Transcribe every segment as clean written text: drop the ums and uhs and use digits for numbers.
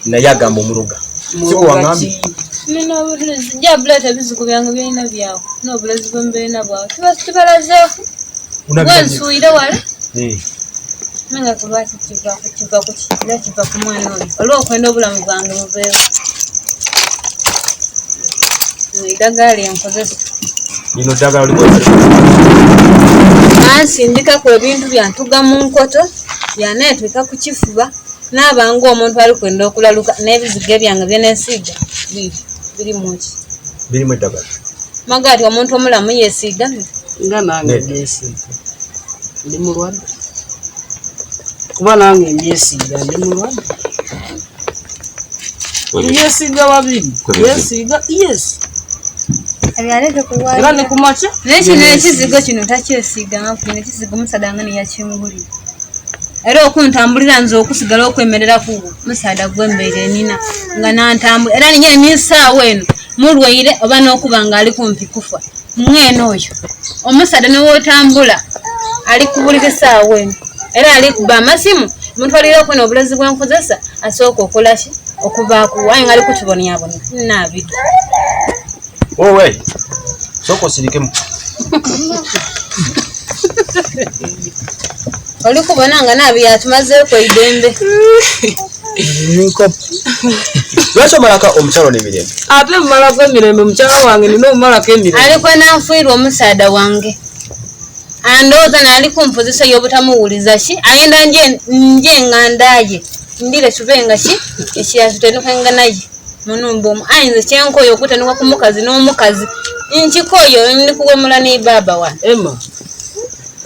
naye agamba omuloga siko wangambye nino jableta biziku byange byina byawo n'obulazi bw'embeera bwawe tibalazeeko wensuire wale Menga kubati kiva ku mwana oyo olw'okwenda obulamu bwange bubeewo eddagala lyenkozesa lino ddagala ansindikako ebintu byantuga mu nkoto byaneetwika ku kifuba n'abanga omuntu ali kwenda okulaluka n'ebizigo byange byenesiiga biri muki birimu eddagala magati omuntu omulamu yeesiiga nga nange byesiiga ndi mulwadde kuba nange mbyesiiga ndi mulwadde byesiiga babiri byesiiga yes era ne kumaca nekino ekizigo kino takyesiiga ngakuina ekizigo musaada nga neyakingulira era okuntambulira nze okusigala okwemerera kugo musaada gw'embeera enina nga nantambula era ninye n'esaawa eno mulwaire oba n'okuba nga ali kumpi kufa mwene oyo omusaada newootambula ali kubulira esaawa eno era ali kuba amasimu mutwalira okwena obulazi bwenkozesa asooka okolaki okubaako waye nga ali kukibonyaabona naabiri owe sooka osirikemu oli kubona nga naabi yatumazeeko eidembe lwaki omalako omukyalo n'emirembe ate mumalako emirembe mukyala wange nina omumalako emirembe aliko nanfuirwa omusaada wange andooza naali kumpozesa y'obutamuwuliza ki ayenda nje engandaye ndire kibenga ki ekiyatutenukenga naye munumba omu ayinza kyenkoyo okutenuka ku mukazi n'omukazi nkikoyo ndikuwemula ne baba wange Emma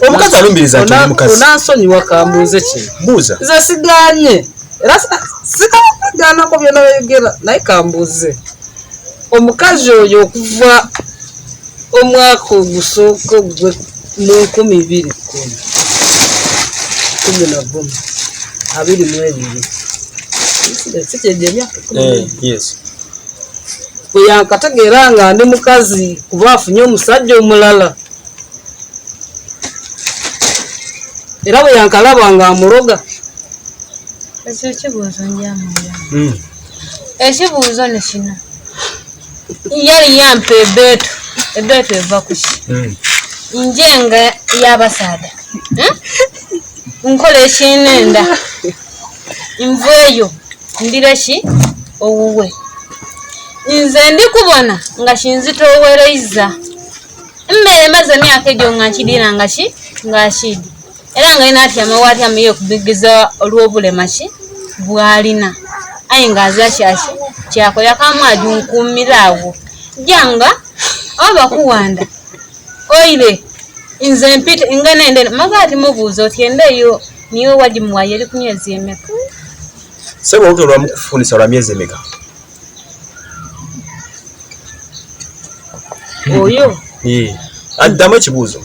omukazi alumbiriza nti omukazi onansonyiwa kambuuze ki buuza nze sigaanye era sikamagaanako byonna bayogera naye kambuuze omukazi oyo okuva omwaka ogusooka ogwe mu 2010 22 sikyejja emyaka 10 bwe yankategeera nga ndi mukazi kuba afunye omusajja omulala era bwe yankalaba nga amuloga ekyo ekibuuzo njamulya ekibuuzo ne kino yali yampa ebeetu eva kuki nje nga y'abasaada nkola ekinenda nveeyo ndira ki owuwe nze ndi kubona nga kinzitoowereza mbeere maze emyaka egyo nga nkidira nga ki ng'akidi era nga yina atyama waatyama ye okubigiza olw'obulema ki bw'alina aye ng'aza kyaki kyakola kamwaju nkuumira awo janga oba kuwanda oire nze mpite nga nende magati mubuuza oti endeeyo niyo wagimuwaye eri ku myezi emeka sebo olubuto lwamukufunisa lwa myezi emeka oyo addamu ekibuuzo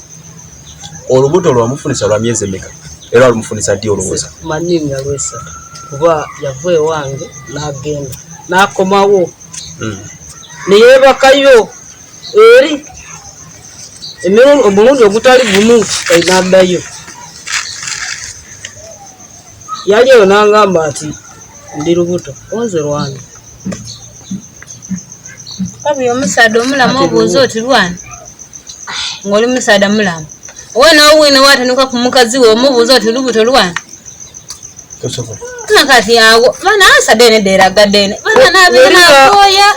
olubuto lwamufunisa lwa myezi emeka era alumufunisa ddi olowooza manyi nga lwesatu kuba yava ewange n'agenda n'akomawo neyeebakayo eri omulundi ogutali gumu n'addayo yali eyo n'angamba nti ndi lubuto onze lwange kabi omusaada omulamu obuuza oti lwana ng'oli musaada mulamu owe n'owine waatanuka ku mukazi we omubuuza oti lubuto lwana nakati awo bana asadde ne deragadde ne bana n'abeera akooya